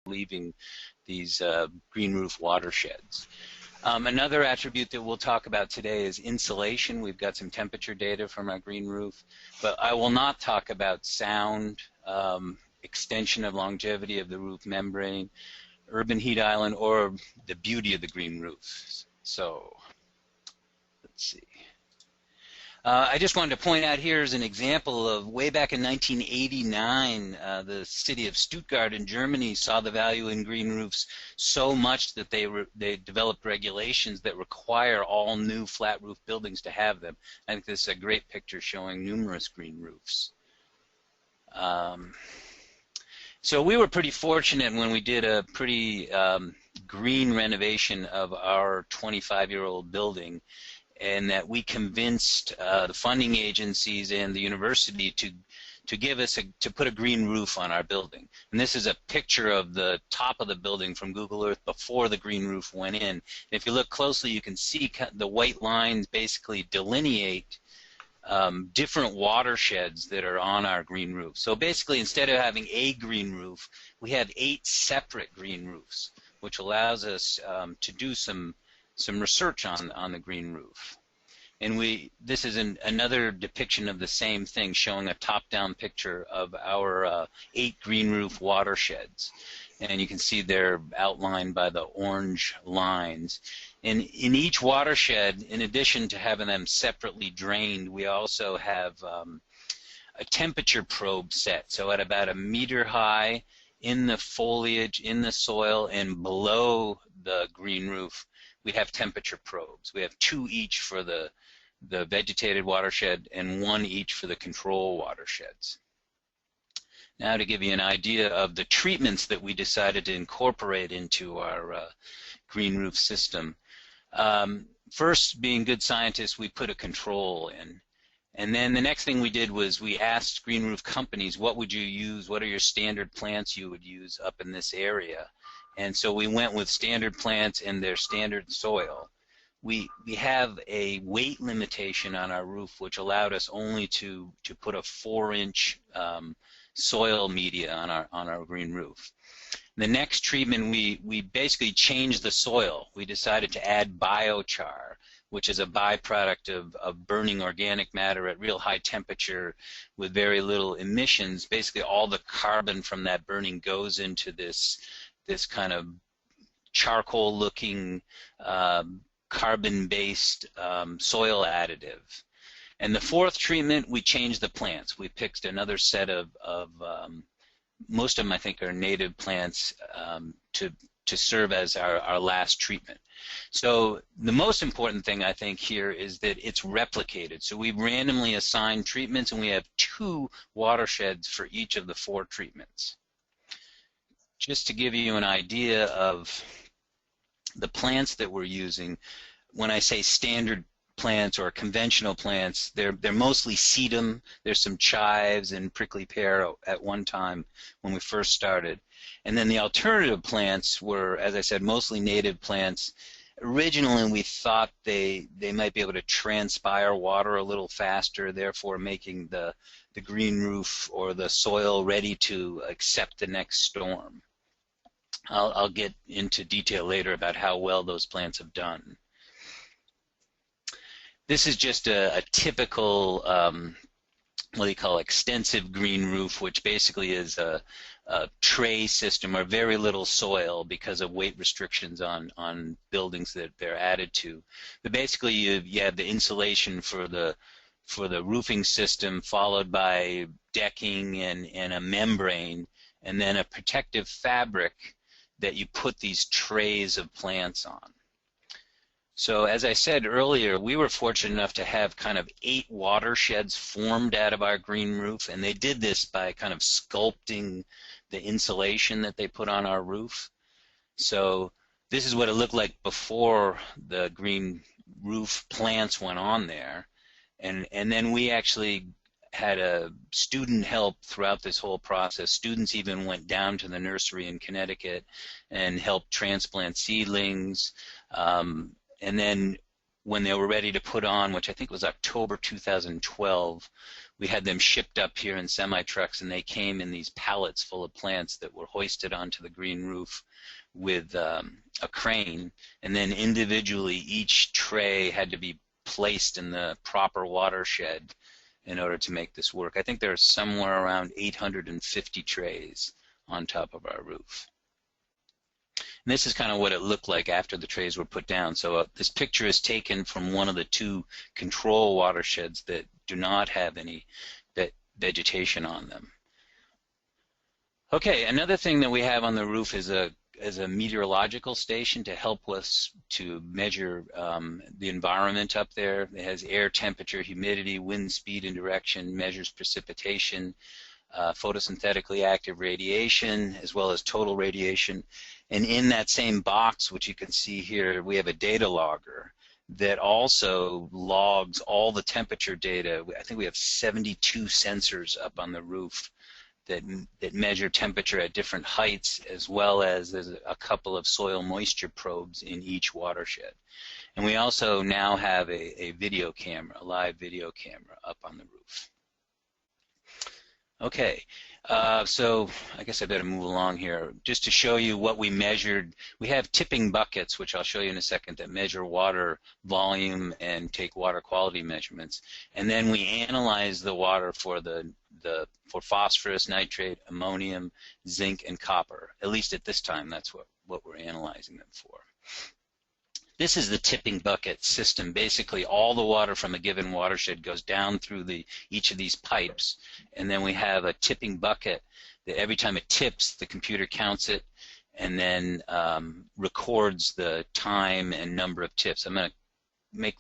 leaving these green roof watersheds. Another attribute that we'll talk about today is insulation. We've got some temperature data from our green roof, but I will not talk about sound, extension of longevity of the roof membrane, urban heat island, or the beauty of the green roofs. So let's see. I just wanted to point out here is an example of way back in 1989, the city of Stuttgart in Germany saw the value in green roofs so much that they developed regulations that require all new flat roof buildings to have them. I think this is a great picture showing numerous green roofs. So we were pretty fortunate when we did a pretty green renovation of our 25-year-old building, and that we convinced the funding agencies and the university to give us to put a green roof on our building. And this is a picture of the top of the building from Google Earth before the green roof went in. And if you look closely, you can see the white lines basically delineate different watersheds that are on our green roof. So basically, instead of having a green roof, we have 8 separate green roofs, which allows us to do some research on the green roof. And this is another depiction of the same thing, showing a top-down picture of our 8 green roof watersheds. And you can see they're outlined by the orange lines. And in each watershed, in addition to having them separately drained, we also have a temperature probe set. So at about 1 meter high in the foliage, in the soil, and below the green roof, we have temperature probes. We have 2 each for the vegetated watershed and 1 each for the control watersheds. Now to give you an idea of the treatments that we decided to incorporate into our green roof system. First, being good scientists, we put a control in. And then the next thing we did was we asked green roof companies, what would you use, what are your standard plants you would use up in this area? And so we went with standard plants and their standard soil. We have a weight limitation on our roof, which allowed us only to put a 4-inch soil media on our green roof. The next treatment, we basically changed the soil. We decided to add biochar, which is a byproduct of burning organic matter at real high temperature with very little emissions. Basically, all the carbon from that burning goes into this kind of charcoal-looking carbon-based soil additive. And the 4th treatment, we changed the plants. We picked another set of most of them I think are native plants to serve as our last treatment. So the most important thing I think here is that it's replicated. So we randomly assign treatments, and we have 2 watersheds for each of the 4 treatments. Just to give you an idea of the plants that we're using, when I say standard plants or conventional plants, they're mostly sedum. There's some chives and prickly pear at one time when we first started. And then the alternative plants were, as I said, mostly native plants. Originally we thought they might be able to transpire water a little faster, therefore making the green roof or the soil ready to accept the next storm. I'll get into detail later about how well those plants have done. This is just a typical, what do you call, extensive green roof, which basically is a tray system or very little soil because of weight restrictions on buildings that they're added to. But basically, you have the insulation for the roofing system, followed by decking and a membrane, and then a protective fabric that you put these trays of plants on. So as I said earlier, we were fortunate enough to have kind of 8 watersheds formed out of our green roof, and they did this by kind of sculpting the insulation that they put on our roof. So this is what it looked like before the green roof plants went on there, and then we actually had a student help throughout this whole process. Students even went down to the nursery in Connecticut and helped transplant seedlings. And then when they were ready to put on, which I think was October 2012, we had them shipped up here in semi-trucks, and they came in these pallets full of plants that were hoisted onto the green roof with a crane, and then individually each tray had to be placed in the proper watershed in order to make this work. I think there's somewhere around 850 trays on top of our roof. And this is kind of what it looked like after the trays were put down. So this picture is taken from one of the two control watersheds that do not have any vegetation on them. Okay, another thing that we have on the roof is a meteorological station to help us to measure the environment up there. It has air temperature, humidity, wind speed and direction, measures precipitation, photosynthetically active radiation, as well as total radiation. And in that same box, which you can see here, we have a data logger that also logs all the temperature data. I think we have 72 sensors up on the roof that measure temperature at different heights, as well as there's a couple of soil moisture probes in each watershed. And we also now have a video camera, a live video camera up on the roof. Okay, so I guess I better move along here. Just to show you what we measured, we have tipping buckets, which I'll show you in a second, that measure water volume and take water quality measurements. And then we analyze the water for for phosphorus, nitrate, ammonium, zinc, and copper. At least at this time, that's what we're analyzing them for. This is the tipping bucket system. Basically, all the water from a given watershed goes down through each of these pipes, and then we have a tipping bucket that every time it tips, the computer counts it and then records the time and number of tips. I'm going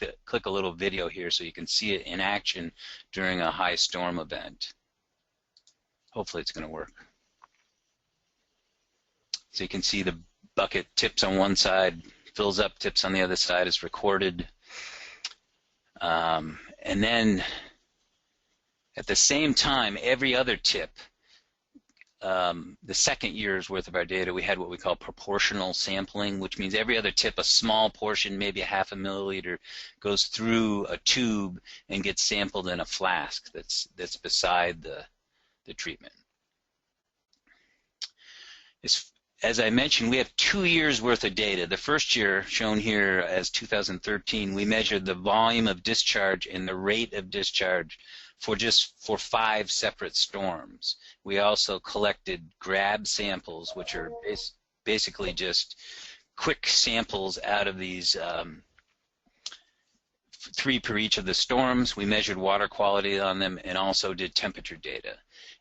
to click a little video here so you can see it in action during a high storm event. Hopefully it's going to work. So you can see the bucket tips on one side, fills up, tips on the other side, is recorded. And then at the same time, every other tip, the second year's worth of our data, we had what we call proportional sampling, which means every other tip, a small portion, maybe a ½ milliliter, goes through a tube and gets sampled in a flask that's beside the treatment. As I mentioned, we have 2 years worth of data. The first year, shown here as 2013, we measured the volume of discharge and the rate of discharge for 5 separate storms. We also collected grab samples, which are basically just quick samples out of these 3 per each of the storms. We measured water quality on them and also did temperature data.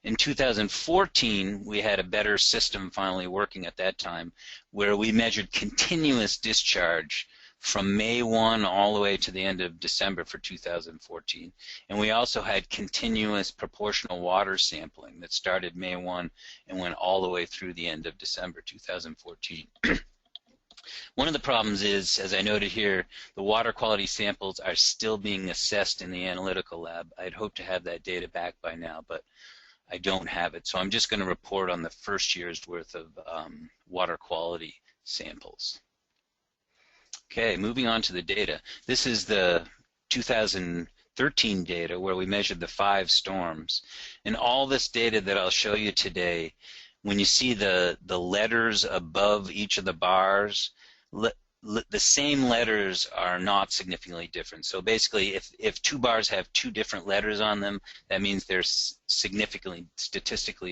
In 2014, we had a better system finally working at that time, where we measured continuous discharge from May 1 all the way to the end of December for 2014. And we also had continuous proportional water sampling that started May 1 and went all the way through the end of December 2014. One of the problems is, as I noted here, the water quality samples are still being assessed in the analytical lab. I'd hoped to have that data back by now, but I don't have it. So I'm just going to report on the first year's worth of water quality samples. Okay, moving on to the data. This is the 2013 data where we measured the 5 storms. And all this data that I'll show you today, when you see the letters above each of the bars, the same letters are not significantly different. So basically, if 2 bars have 2 different letters on them, that means they're statistically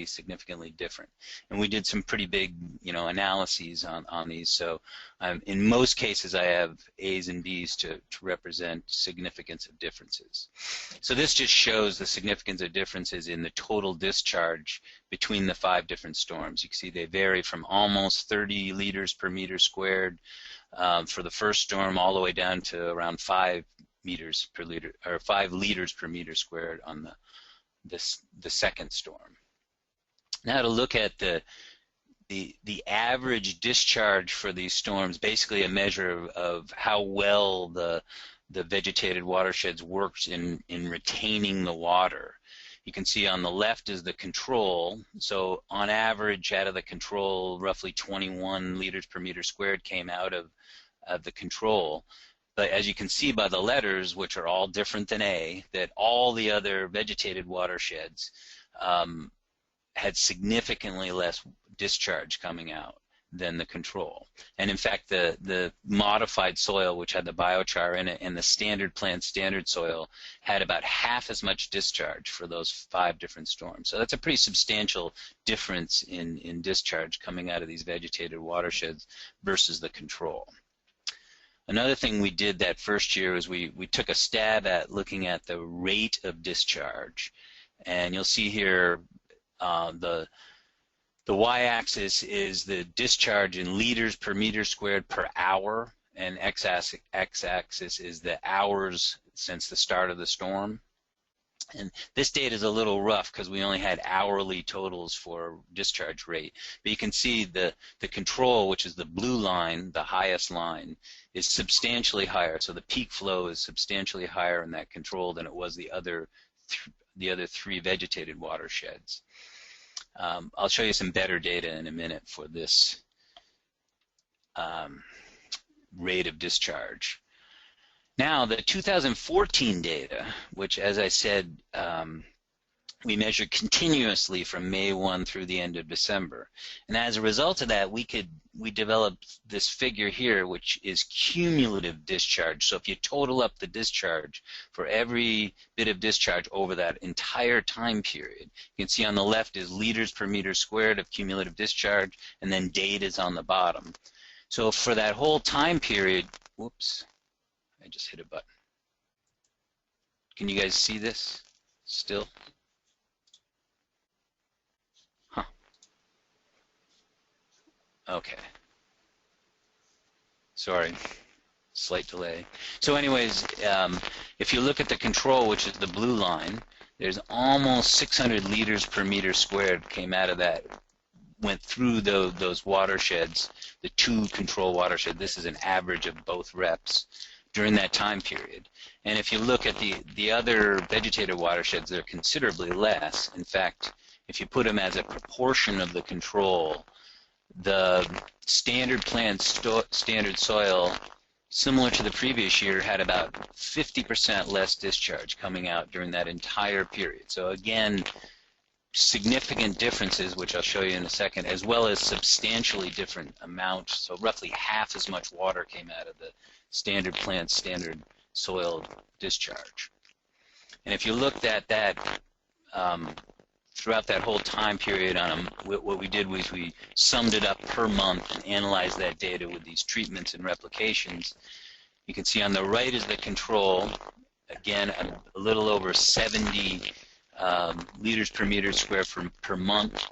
significantly different. And we did some pretty big, analyses on these. So in most cases, I have A's and B's to represent significance of differences. So this just shows the significance of differences in the total discharge between the 5 different storms. You can see they vary from almost 30 liters per meter squared for the first storm, all the way down to around 5 liters per meter squared on the second storm. Now to look at the average discharge for these storms, basically a measure of how well the vegetated watersheds worked in retaining the water. You can see on the left is the control. So on average, out of the control, roughly 21 liters per meter squared came out of the control. but as you can see by the letters, which are all different than A, that all the other vegetated watersheds had significantly less discharge coming out than the control. And in fact, the modified soil, which had the biochar in it, and the standard plant standard soil had about half as much discharge for those 5 different storms. So that's a pretty substantial difference in discharge coming out of these vegetated watersheds versus the control. Another thing we did that first year is we took a stab at looking at the rate of discharge. And you'll see here the y-axis is the discharge in liters per meter squared per hour, and x-axis is the hours since the start of the storm. And this data is a little rough because we only had hourly totals for discharge rate. But you can see the control, which is the blue line, the highest line, is substantially higher. So the peak flow is substantially higher in that control than it was the other 3 vegetated watersheds. I'll show you some better data in a minute for this rate of discharge. Now, the 2014 data, which, as I said, we measured continuously from May 1 through the end of December. And as a result of that, we developed this figure here, which is cumulative discharge. So if you total up the discharge for every bit of discharge over that entire time period, you can see on the left is liters per meter squared of cumulative discharge, and then date is on the bottom. So for that whole time period, whoops, I just hit a button. Can you guys see this still? Huh. Okay. Sorry, slight delay. So anyways, if you look at the control, which is the blue line, there's almost 600 liters per meter squared came out of that, went through those watersheds, the 2 control watersheds. This is an average of both reps during that time period. And if you look at the other vegetated watersheds, they're considerably less. In fact, if you put them as a proportion of the control, the standard plant standard soil, similar to the previous year, had about 50% less discharge coming out during that entire period. So again, significant differences, which I'll show you in a second, as well as substantially different amounts. So roughly half as much water came out of the standard plant standard soil discharge. And if you looked at that throughout that whole time period, what we did was we summed it up per month and analyzed that data with these treatments and replications. You can see on the right is the control, again a little over 70 liters per meter square per month.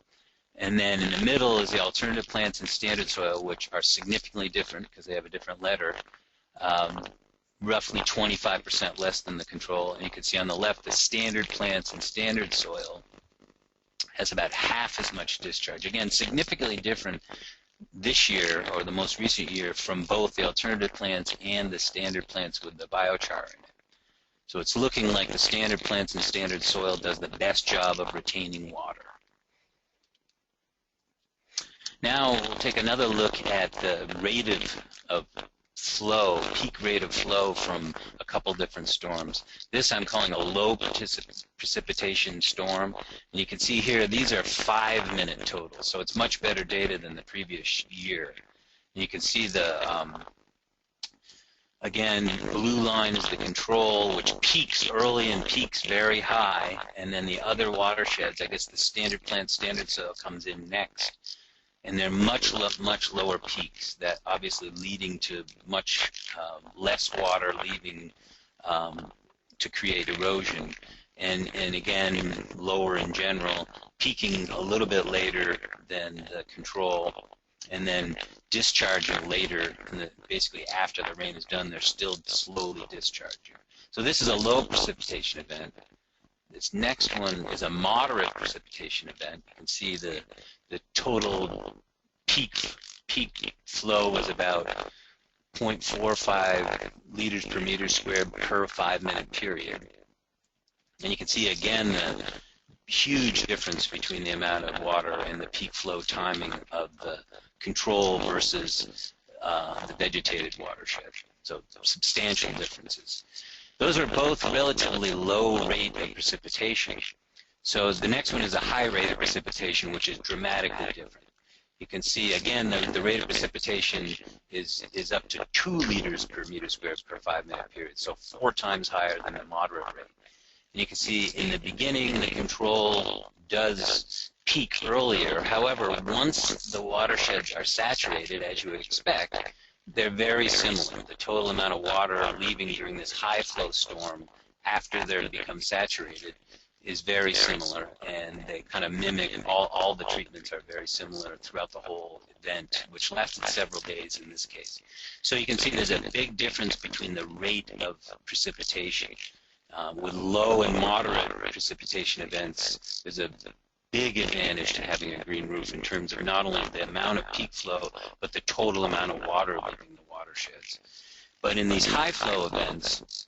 And then in the middle is the alternative plants and standard soil, which are significantly different because they have a different letter, roughly 25% less than the control. And you can see on the left the standard plants and standard soil has about half as much discharge. Again, significantly different this year, or the most recent year, from both the alternative plants and the standard plants with the biochar in it. So it's looking like the standard plants and standard soil does the best job of retaining water. Now we'll take another look at the rate of flow, peak rate of flow from a couple different storms. This I'm calling a low precipitation storm. And you can see here these are 5-minute totals, so it's much better data than the previous year. And you can see the again, blue line is the control, which peaks early and peaks very high, and then the other watersheds, I guess the standard plant standard soil comes in next. And they're much lower peaks, that obviously leading to much less water leaving to create erosion. And again, lower in general, peaking a little bit later than the control, and then discharging later, basically after the rain is done, they're still slowly discharging. So this is a low precipitation event. This next one is a moderate precipitation event. You can see the total peak flow was about 0.45 liters per meter squared per 5-minute period. And you can see again the huge difference between the amount of water and the peak flow timing of the control versus the vegetated watershed. So substantial differences. Those are both relatively low rate of precipitation. So the next one is a high rate of precipitation, which is dramatically different. You can see, again, the rate of precipitation is up to 2 liters per meter squared per 5-minute period, so 4 times higher than the moderate rate. And you can see in the beginning, the control does peak earlier. However, once the watersheds are saturated, as you would expect, they're very similar. The total amount of water leaving during this high flow storm after they become saturated is very similar, and they kind of mimic, all the treatments are very similar throughout the whole event, which lasted several days in this case. So you can see there's a big difference between the rate of precipitation. With low and moderate precipitation events, there's a big advantage to having a green roof in terms of not only the amount of peak flow, but the total amount of water leaving the watersheds. But in these high flow events,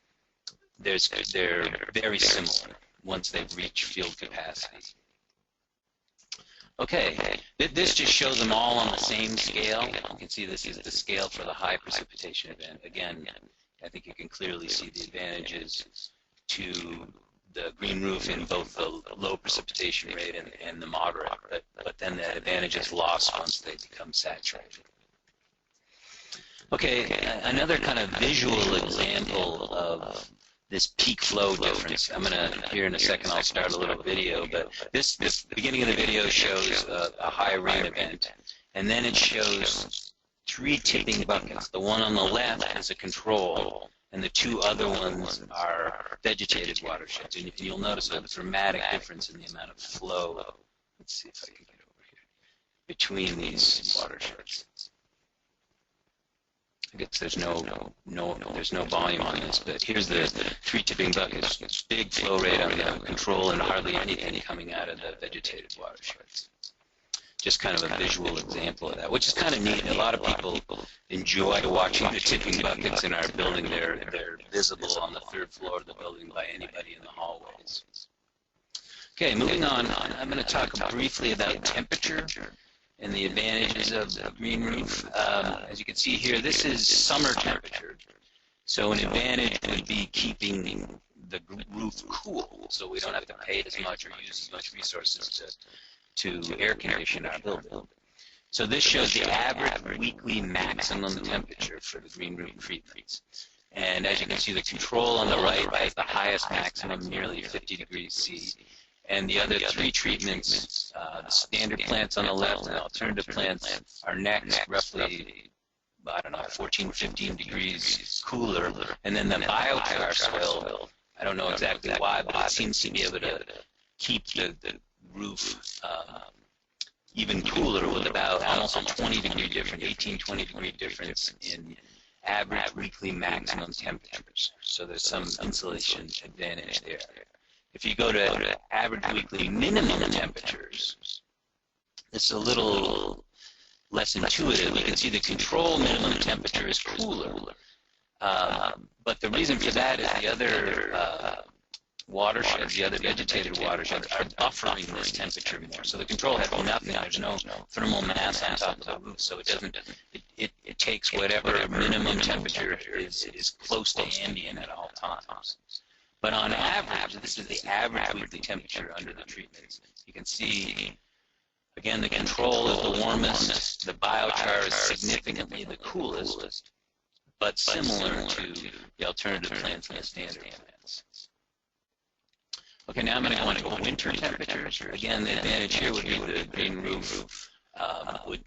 they're very similar once they've reached field capacity. Okay, this just shows them all on the same scale. You can see this is the scale for the high precipitation event. Again, I think you can clearly see the advantages to the green roof in both the low precipitation rate and the moderate, but then that advantage is lost once they become saturated. Okay, another kind of visual example of this peak flow difference. I'm going to, here in a second, I'll start a little video, but this beginning of the video shows a high rain event, and then it shows 3 tipping buckets. The one on the left is a control, and the 2 other ones are vegetated watersheds. And you'll notice a dramatic difference in the amount of flow. Let's see if I can get over here, between these watersheds. I guess there's no volume on this, but here's the 3 tipping buckets. Big flow rate on the control and hardly anything coming out of the vegetated watersheds. Just kind of a visual example of that, which is kind of neat. A lot of people enjoy watching the tipping buckets in our building. They're visible on the 3rd floor of the building by anybody in the hallways. Okay, moving on, I'm going to talk briefly about temperature and the advantages of the green roof. As you can see here, this is summer temperature. So an advantage would be keeping the roof cool, so we don't have to pay as much or use as much resources to air condition our building. So this shows the average weekly maximum temperature for the green roof treatments. And as you can see, the control on the right has the highest maximum, nearly 50 degrees C. And the other 3 treatments, the standard plants on the left and alternative plants, are next, roughly, I don't know, 14, 15 degrees cooler. And then the biochar soil, I don't know exactly why, but it seems to be able to keep the roof even cooler with about almost a 20-degree difference, 18, 20-degree difference in average weekly maximum temperatures. So there's some insulation advantage there. If you go to average weekly minimum temperatures, it's a little less intuitive. You can see the control minimum temperature is cooler. But the reason for that is the other watersheds, the other vegetated watersheds, are buffering this temperature more. So the control has nothing. There's no thermal mass on top of the roof, so it doesn't. It takes whatever minimum temperature is close to ambient at all times. But on average, this is the average weekly temperature under the treatments. You can see, again, the control is the warmest, the biochar is significantly the coolest, but similar to the alternative plants and the standard plants. Okay, now I'm going to go into winter temperatures. Again, the advantage here would be the green roof would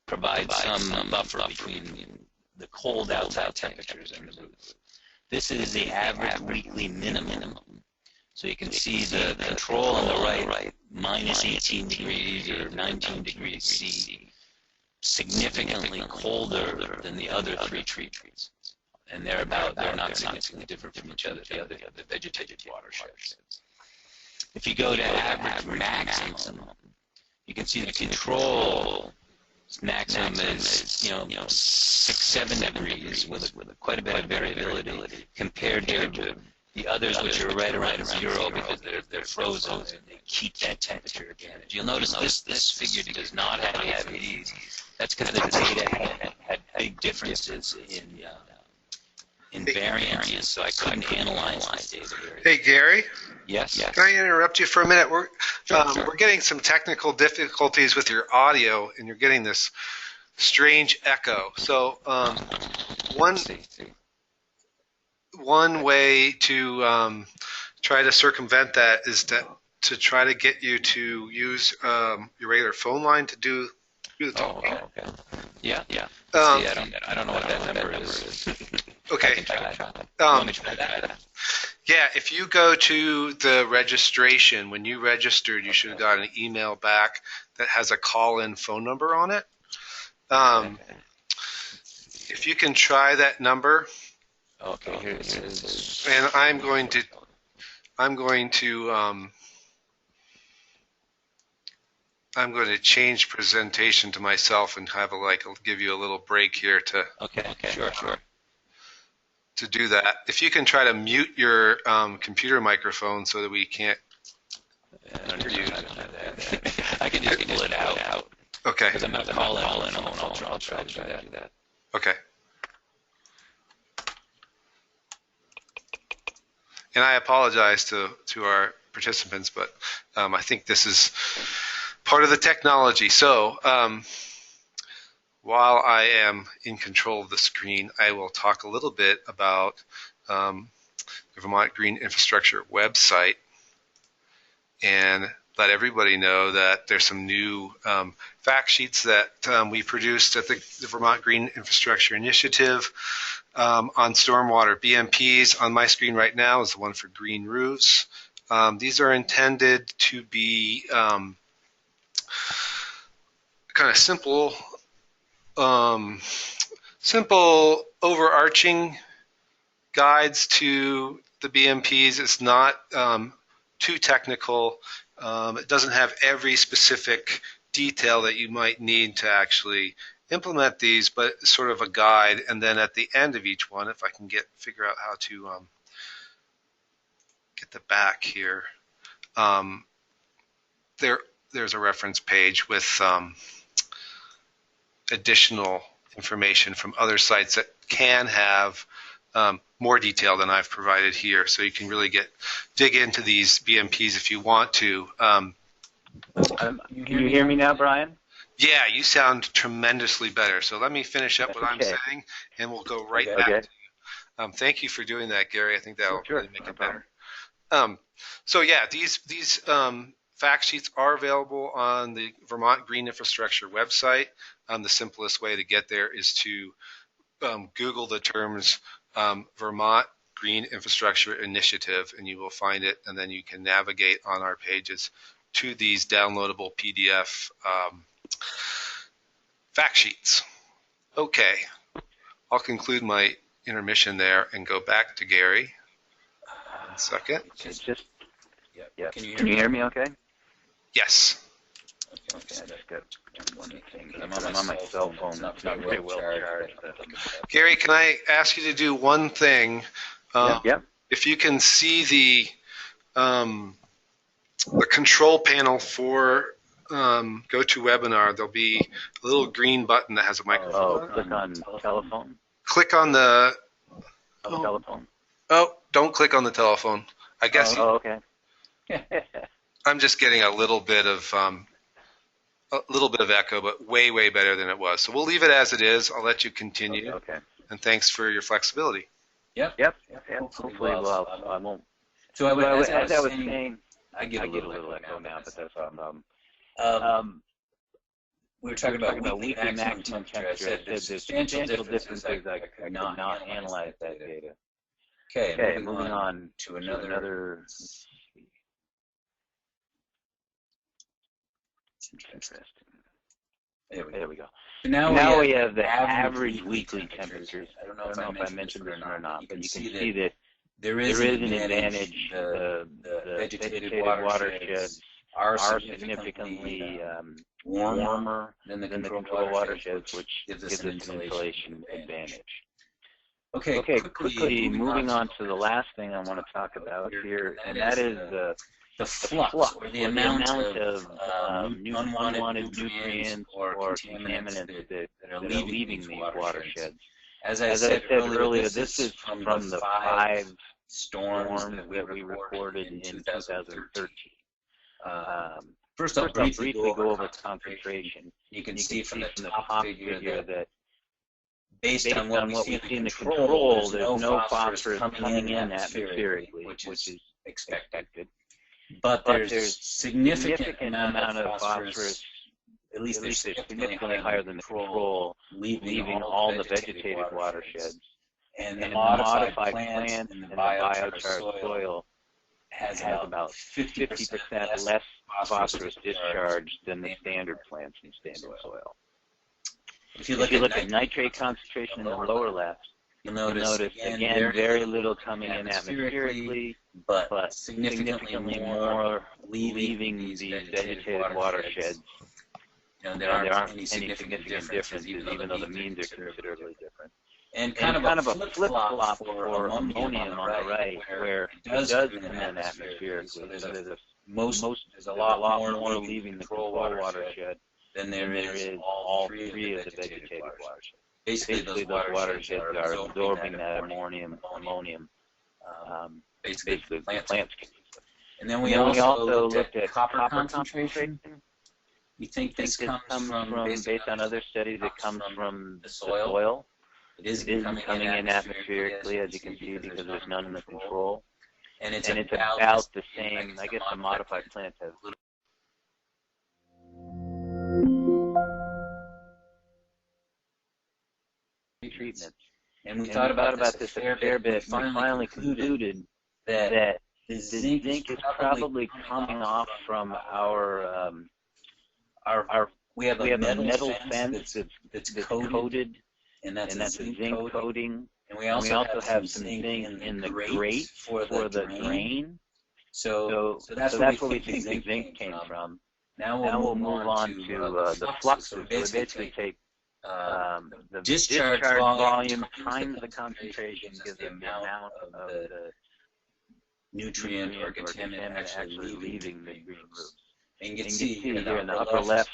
provide some buffer between the cold outside temperatures and the roof. This is the average weekly minimum. So you can see the control on the right, minus 18 degrees or 19 degrees C, significantly colder than the other 3 treatments. And they're not significantly different from each other, the vegetated watersheds. If you go to average maximum, you can see the control maximum is 6-7 degrees with quite a bit of variability compared to the others, which are right around 0 because they're frozen and they keep that temperature advantage. You'll notice this figure does not have these. That's because the data big differences in variance, so I couldn't analyze that data. Hey, Gary? Yes? Can I interrupt you for a minute? Sure. We're getting some technical difficulties with your audio, and you're getting this strange echo. So one way to try to circumvent that is to try to get you to use your regular phone line to do the talking. Oh, okay. Yeah. See, I don't know what that number is. Okay. I can try that. Let me try that. Yeah, if you go to the registration, when you registered, you should have got an email back that has a call-in phone number on it. If you can try that number. Okay, here it is. And I'm going to change presentation to myself and have I'll give you a little break here to. Okay, sure. To do that, if you can try to mute your computer microphone so that we can't. I can just pull it out. Okay. Because I'm going to call in. I'll try to do that. Okay. And I apologize to our participants, but I think this is part of the technology. So while I am in control of the screen, I will talk a little bit about the Vermont Green Infrastructure website and let everybody know that there's some new fact sheets that we produced at the Vermont Green Infrastructure Initiative on stormwater BMPs. On my screen right now is the one for green roofs. These are intended to be kind of simple overarching guides to the BMPs. It's not too technical. It doesn't have every specific detail that you might need to actually implement these, but it's sort of a guide. And then at the end of each one, if I can figure out how to get the back here, there's a reference page with additional information from other sites that can have more detail than I've provided here. So you can really dig into these BMPs if you want to. Can you hear me now, Brian? Yeah, you sound tremendously better. So let me finish up what I'm saying, and we'll go right back to you. Thank you for doing that, Gary. I think that will really make it better. So yeah, these fact sheets are available on the Vermont Green Infrastructure website. The simplest way to get there is to Google the terms Vermont Green Infrastructure Initiative, and you will find it, and then you can navigate on our pages to these downloadable PDF fact sheets. Okay, I'll conclude my intermission there and go back to Gary. 1 second. Yeah. Can you hear me okay? Yes. Okay, that's good. I'm on my cell phone. It's not very well charged. Gary, can I ask you to do one thing? Yep. If you can see the control panel for GoToWebinar, there'll be a little green button that has a microphone. Oh, click on telephone. Click on the telephone. Oh, don't click on the telephone. I guess. Okay. I'm just getting a little bit of echo, but way better than it was. So we'll leave it as it is. I'll let you continue. Okay. And thanks for your flexibility. Yep. Hopefully, I won't. So as I was saying, I get a little echo now, but that's we were talking about weekly maximum temperature. I said there's substantial differences. I could not analyze that data. Okay, moving on to another. Interesting. There we go. So now we have the average weekly temperatures. I don't know if I mentioned this or not, but you can see that there is an advantage. The vegetated watersheds are significantly warmer than the controlled watersheds, which gives us an insulation advantage. Okay, quickly moving on to the last thing I want to talk about here, and that is the flux, or the amount of unwanted nutrients or contaminants that are leaving these watersheds. As I said earlier, this is from the 5 storms that we recorded in 2013. First, I'll briefly go over concentration. You can see from the top figure that based on what we see in the control, there's no phosphorus coming in atmospherically, which is expected. But there's significant amount of phosphorus, at least they're significantly higher than the control, leaving all the vegetated watersheds. And the modified plants and the biochar soil has about 50% less phosphorus discharge than the standard plants in standard soil. If you look at nitrate concentration in the lower left, you'll notice again very little coming in atmospherically, but significantly more leaving these vegetated watersheds. There aren't any significant differences, even though the means are considerably different. And kind of a flip-flop for ammonium on the right, where it does come in atmospherically. So there's a lot more leaving the control watershed than there is all 3 of the vegetated watersheds. Basically, those watersheds are absorbing that ammonium. Basically, the plants can. And then we also looked at copper concentration. We think this comes from, based on other studies, it comes from the soil. It isn't coming in atmospherically, as you can see, because there's none in the control. And it's about the same. I guess the modified plants have little treatments. And we thought about this a fair bit. We finally concluded that the zinc is probably coming off from our we have a metal fence that's coated, and that's a zinc coating. And we also have some zinc in the grate for the drain. So that's where we think the zinc came from. Now we'll move on to the fluxes. So we basically take the discharge volume times the concentration gives the amount of the nutrient or contaminant actually leaving the green roofs. And you can see here in the upper left,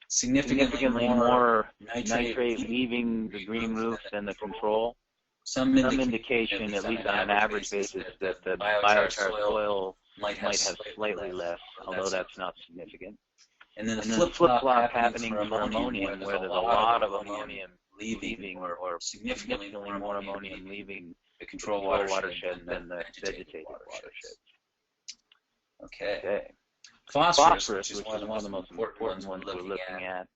significantly more nitrate leaving the green roofs than the control. Some indication, at least on an average basis, that the biochar soil might have slightly less, although that's not significant. And then the flip-flop happening for ammonium, where there's a lot of ammonium leaving, or significantly more ammonium leaving the control watershed than the vegetated watershed. Okay. Phosphorus, which is one of the most important ones we're looking at.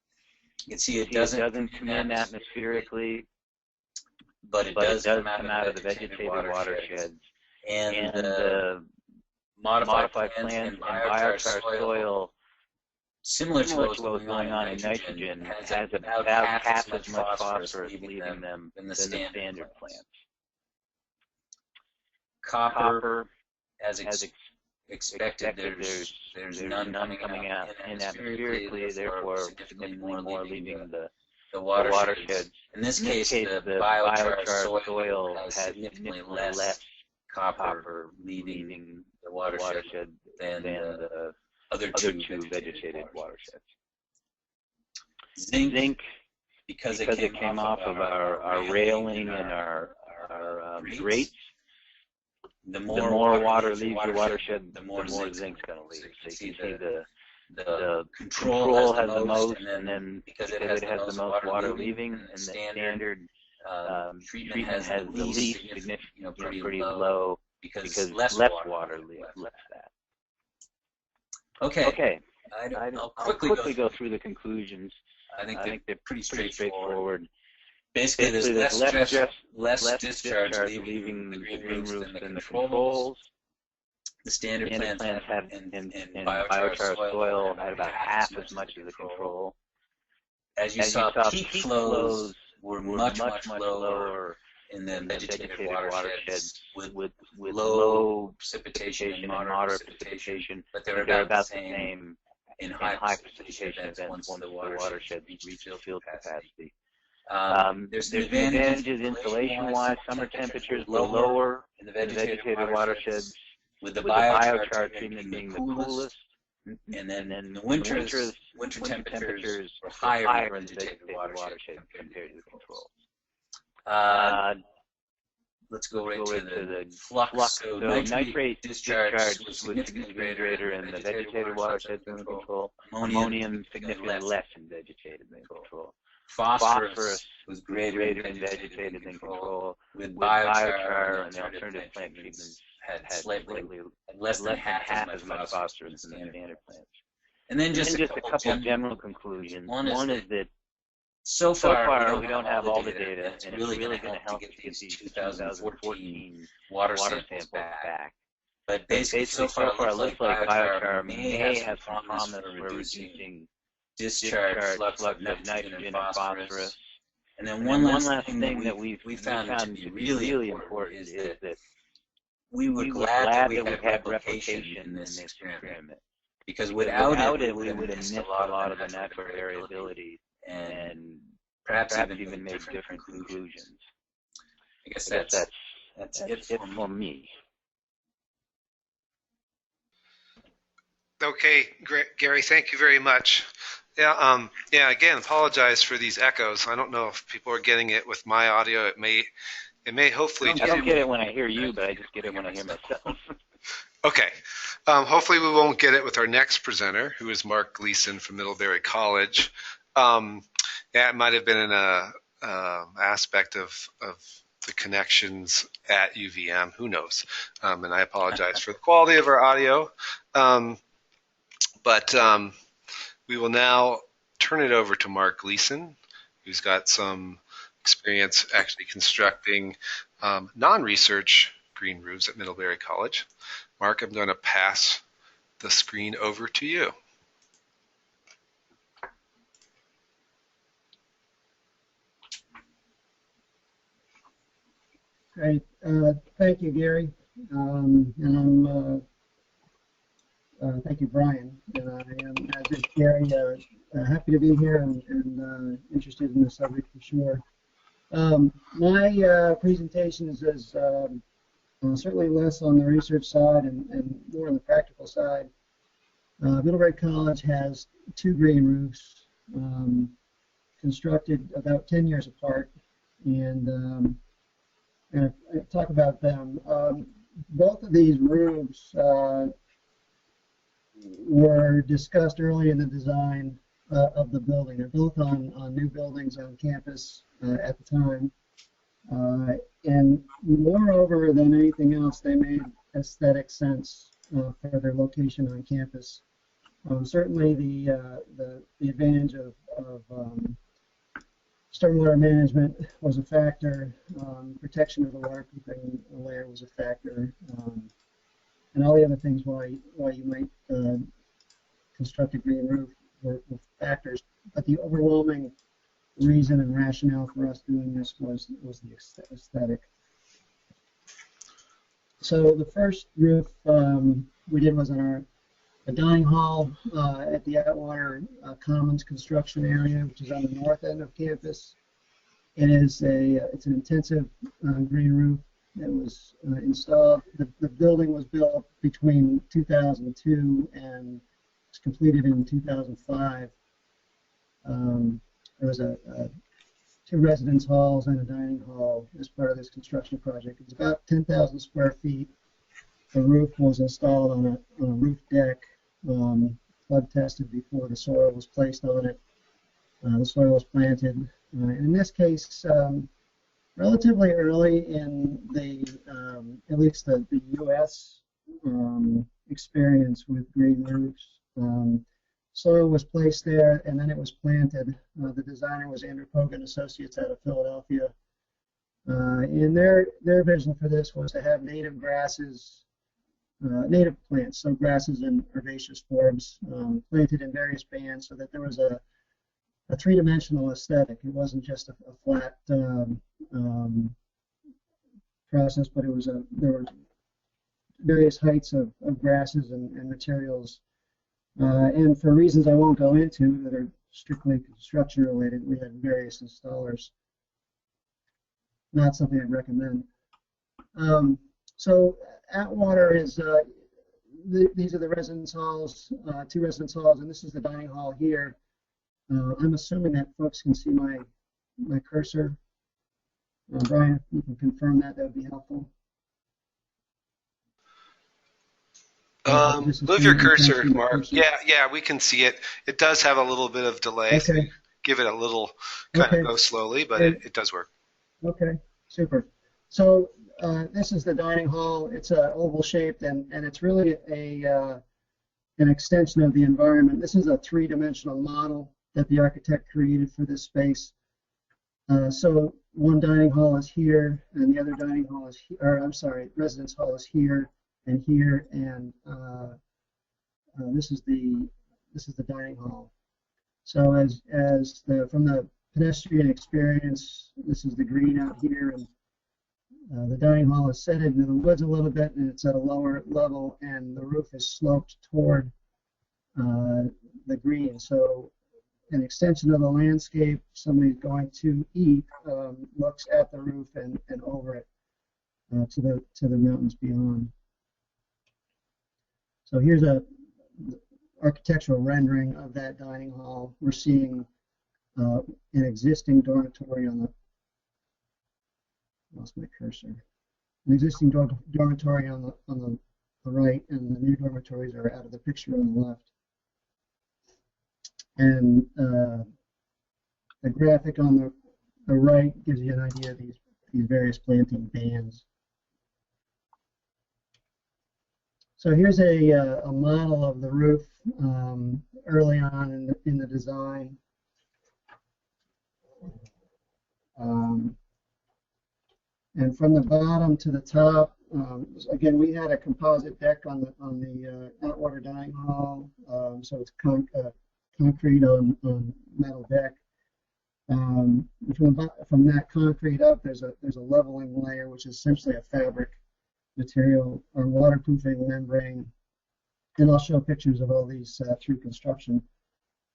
You can see it doesn't come in atmospherically, but it does come out of the vegetated watersheds. And the modified plants and biochar soil, similar to what was going on in nitrogen, has about half as much phosphorus leaving them than the standard plants. Copper, as expected, there's none coming out in atmospherically, therefore significantly more leaving the watersheds. In this case, the biochar soil has significantly less copper leaving the watershed than the other two vegetated watersheds. Zinc, because it came off of our railing and our grates, the more water leaves the watershed, the more zinc's going to leave. So you can see the control has the most, and then because it has the most water leaving, and the standard treatment has the least significant, pretty low, because less water left that. Okay. I'll quickly go through the conclusions. I think they're pretty straightforward. Basically, there's less discharge leaving the green roofs than the controls. The standard plants have in biochar soil had about half as much as the control. As you saw, peak flows were much lower in the vegetated watersheds with low precipitation and moderate precipitation, but they're about the same in high precipitation events once the watershed reach field capacity. There's advantages insulation-wise. Summer temperatures were lower in the vegetated watersheds with the biochar treatment being the coolest, and then the winter temperatures were higher in the vegetated watershed compared to the control. Let's go right to the flux. So nitrate discharge was significantly greater in the vegetated watershed than the control. Ammonium significantly less in vegetated than control. Phosphorus was greater in vegetated than control. With biochar and the alternative plant treatments had slightly less than half as much phosphorus than the standard plants. And then just a couple general conclusions. One is that so far we don't have all the data, and it's really going to help to get these 2014 water samples back. But basically, so far it looks like biochar may have some promise for reducing discharge flux of nitrogen and phosphorus. And then one last thing that we found to be really important is that we were glad that we had replication in this experiment. Because without it, we would have missed a lot of the natural variability and perhaps even made different conclusions. I guess that's it for me. Okay, great, Gary, thank you very much. Yeah, again, apologize for these echoes. I don't know if people are getting it with my audio. It may hopefully. I don't get it when I hear you, but I just get it when I hear myself. Okay. Hopefully we won't get it with our next presenter, who is Mark Gleason from Middlebury College. It might have been an aspect of the connections at UVM. Who knows? And I apologize for the quality of our audio. But we will now turn it over to Mark Gleason, who's got some experience actually constructing non-research green roofs at Middlebury College. Mark, I'm going to pass the screen over to you. Great. Thank you, Gary. Thank you, Brian. And I am, as is Gary, happy to be here and interested in the subject for sure. My presentation is certainly less on the research side and more on the practical side. Middlebury College has 2 green roofs constructed about 10 years apart, and I talk about them. Both of these roofs were discussed early in the design of the building. They're both on new buildings on campus at the time. And moreover than anything else, they made aesthetic sense for their location on campus. Certainly the advantage of stormwater management was a factor. Protection of the waterproofing layer was a factor. And all the other things why you might construct a green roof were factors. But the overwhelming reason and rationale for us doing this was the aesthetic. So the first roof we did was on a dining hall at the Atwater Commons construction area, which is on the north end of campus. It's an intensive green roof that was installed. The building was built between 2002 and was completed in 2005. There was 2 residence halls and a dining hall as part of this construction project. It's about 10,000 square feet. The roof was installed on a roof deck, flood tested before the soil was placed on it. The soil was planted. And in this case, relatively early in at least the U.S. Experience with green roofs, soil was placed there, and then it was planted. The designer was Andrew Kogan Associates out of Philadelphia. And their vision for this was to have native grasses, native plants, so grasses and herbaceous forms, planted in various bands so that there was a three-dimensional aesthetic. It wasn't just a flat process, but it was there were various heights of grasses and materials. And for reasons I won't go into that are strictly construction related, we had various installers. Not something I'd recommend. So Atwater is, these are the residence halls, 2 residence halls, and this is the dining hall here. I'm assuming that folks can see my cursor. Brian, if you can confirm that, that would be helpful. Move your cursor, Mark. Yeah, we can see it. It does have a little bit of delay. Okay. So give it a little, kind of go slowly, but it does work. Okay, super. So this is the dining hall. It's oval shaped, and it's really an extension of the environment. This is a 3-dimensional model that the architect created for this space. So one dining hall is here, and the other dining hall is here, or I'm sorry, residence hall is here, and this is the dining hall. So from the pedestrian experience, this is the green out here, and the dining hall is set into the woods a little bit, and it's at a lower level, and the roof is sloped toward the green. So an extension of the landscape, somebody's going to eat, looks at the roof and over it to the mountains beyond. So here's a architectural rendering of that dining hall. We're seeing an existing dormitory on the, lost my cursor, an existing dormitory on the right, and the new dormitories are out of the picture on the left. And the graphic on the right gives you an idea of these various planting bands. So here's a model of the roof early on in the design. And from the bottom to the top, again, we had a composite deck on the Atwater dining hall, so it's concrete on metal deck. From that concrete up, there's a leveling layer, which is essentially a fabric material or waterproofing membrane, and I'll show pictures of all these through construction.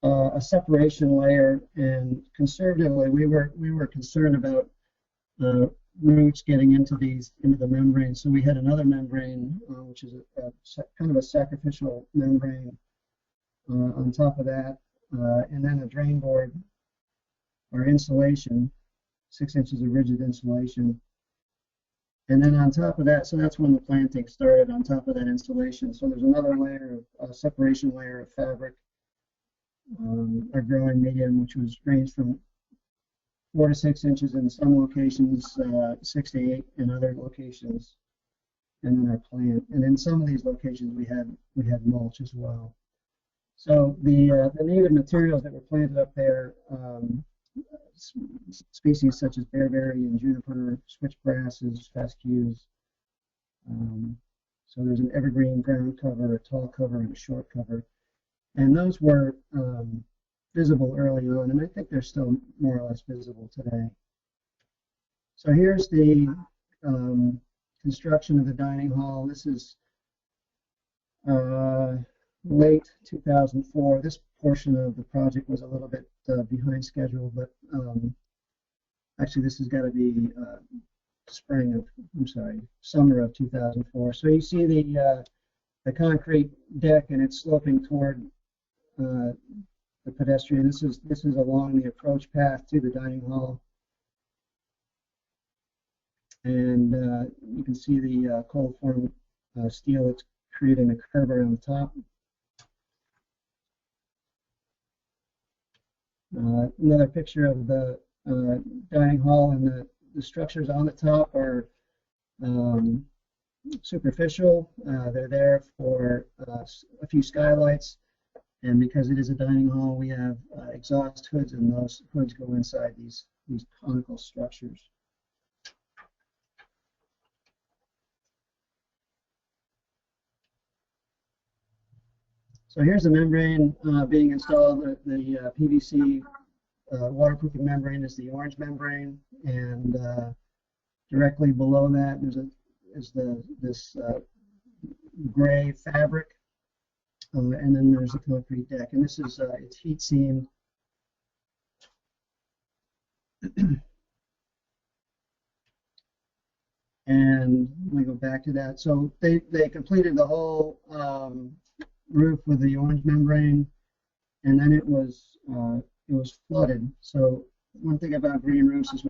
A separation layer, and conservatively, we were concerned about roots getting into the membrane, so we had another membrane, which is kind of a sacrificial membrane on top of that, and then a drain board or insulation, 6 inches of rigid insulation. And then on top of that, so that's when the planting started, on top of that insulation. So there's another layer of a separation layer of fabric, a growing medium, which was ranged from 4 to 6 inches in some locations, 6 to 8 in other locations, and then our plant. And in some of these locations, we had mulch as well. So the native materials that were planted up there, species such as bearberry and juniper, switchgrasses, fescues. So there's an evergreen ground cover, a tall cover, and a short cover. And those were visible early on, and I think they're still more or less visible today. So here's the construction of the dining hall. This is late 2004. This portion of the project was a little bit behind schedule, but actually this has got to be summer of 2004. So you see the concrete deck, and it's sloping toward the pedestrian. This is along the approach path to the dining hall, and you can see the cold form steel that's creating a curve around the top. Another picture of the dining hall, and the structures on the top are superficial. They're there for a few skylights, and because it is a dining hall, we have exhaust hoods, and those hoods go inside these conical structures. So here's the membrane being installed. The PVC waterproofing membrane is the orange membrane, and directly below that is this gray fabric, and then there's a concrete deck, and this is it's heat seamed. And we go back to that. So they completed the whole roof with the orange membrane, and then it was flooded. So one thing about green roofs is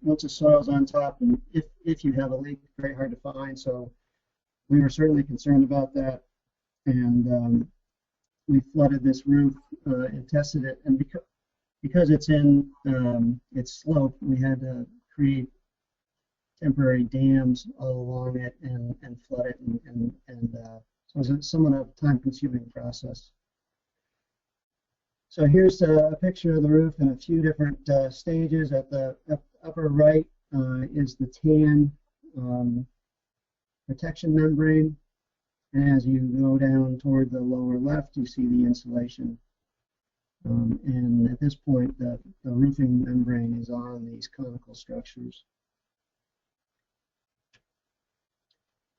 once the soil's on top, and if you have a leak, it's very hard to find. So we were certainly concerned about that, and we flooded this roof and tested it. And because it's in its slope, we had to create temporary dams all along it and flood it, and so it was somewhat of a time-consuming process. So here's a picture of the roof in a few different stages. At the upper right is the tan protection membrane, and as you go down toward the lower left, you see the insulation. And at this point, the roofing membrane is on these conical structures.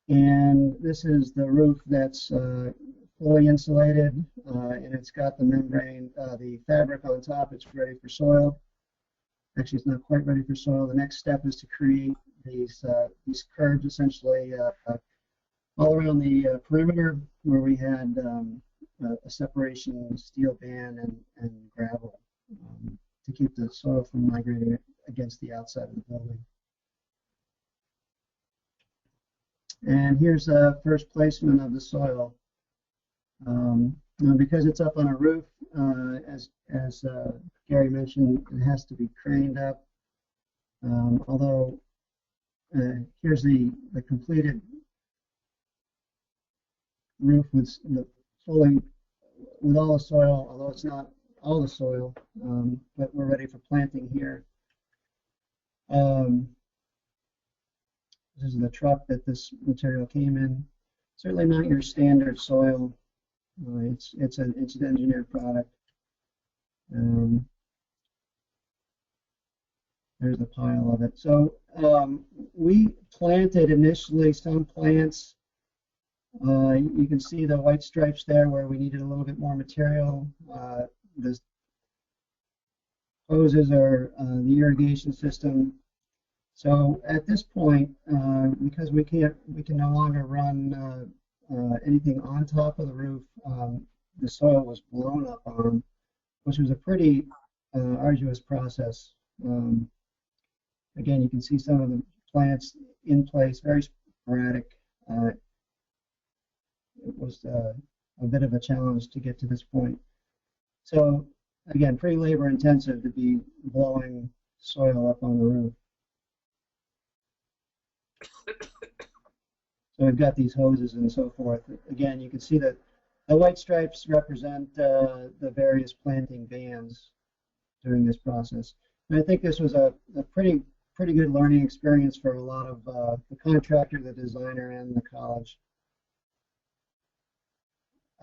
And this is the roof that's fully insulated, and it's got the membrane, the fabric on top. It's ready for soil. Actually, it's not quite ready for soil. The next step is to create these curves, essentially, all around the perimeter, where we had a separation steel band and gravel to keep the soil from migrating against the outside of the building. And here's a first placement of the soil. Because it's up on a roof, as Gary mentioned, it has to be craned up. Although here's the completed roof with all the soil, although it's not all the soil, but we're ready for planting here. This is the truck that this material came in. Certainly not your standard soil. It's an engineered product. There's the pile of it. So we planted initially some plants. You can see the white stripes there where we needed a little bit more material. The hoses are the irrigation system. So at this point, because we can no longer run anything on top of the roof, the soil was blown up on, which was a pretty arduous process. Again, you can see some of the plants in place, very sporadic. It was a bit of a challenge to get to this point. So again, pretty labor intensive to be blowing soil up on the roof. So we've got these hoses and so forth. Again, you can see that the white stripes represent the various planting bands during this process. And I think this was a pretty good learning experience for a lot of the contractor, the designer, and the college.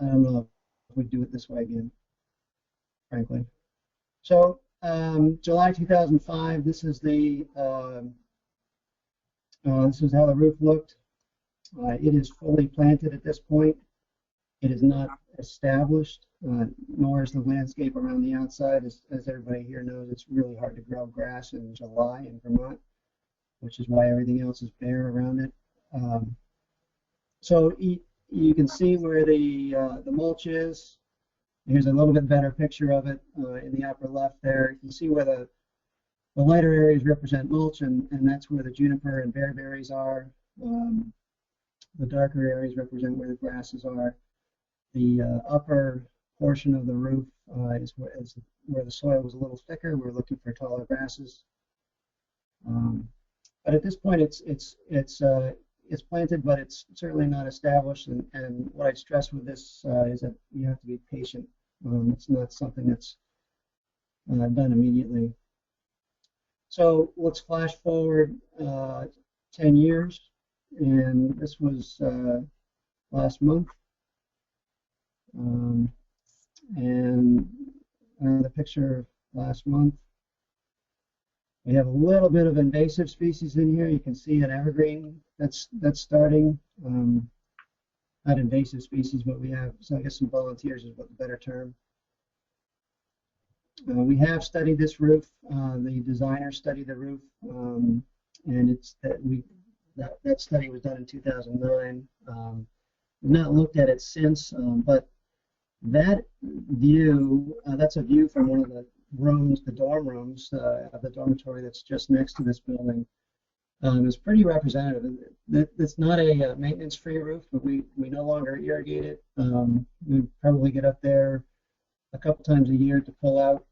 I don't know if we'd do it this way again, frankly. So July 2005, this is how the roof looked. It is fully planted at this point. It is not established, nor is the landscape around the outside. As everybody here knows, it's really hard to grow grass in July in Vermont, which is why everything else is bare around it. So you can see where the mulch is. Here's a little bit better picture of it in the upper left there. You can see where the lighter areas represent mulch, and that's where the juniper and bearberries are. The darker areas represent where the grasses are. The upper portion of the roof is where the soil was a little thicker. We're looking for taller grasses. But at this point, it's planted, but it's certainly not established. And what I'd stress with this is that you have to be patient. It's not something that's done immediately. So let's flash forward 10 years, and this was last month. And the picture last month. We have a little bit of invasive species in here. You can see an evergreen that's starting. Not invasive species, but we have, so I guess some volunteers is what the better term. We have studied this roof. The designer studied the roof, and it's that that study was done in 2009. We've not looked at it since, but that view, that's a view from one of the rooms, the dorm rooms of the dormitory that's just next to this building. Is pretty representative. It's not a maintenance-free roof, but we no longer irrigate it. We probably get up there a couple times a year to pull out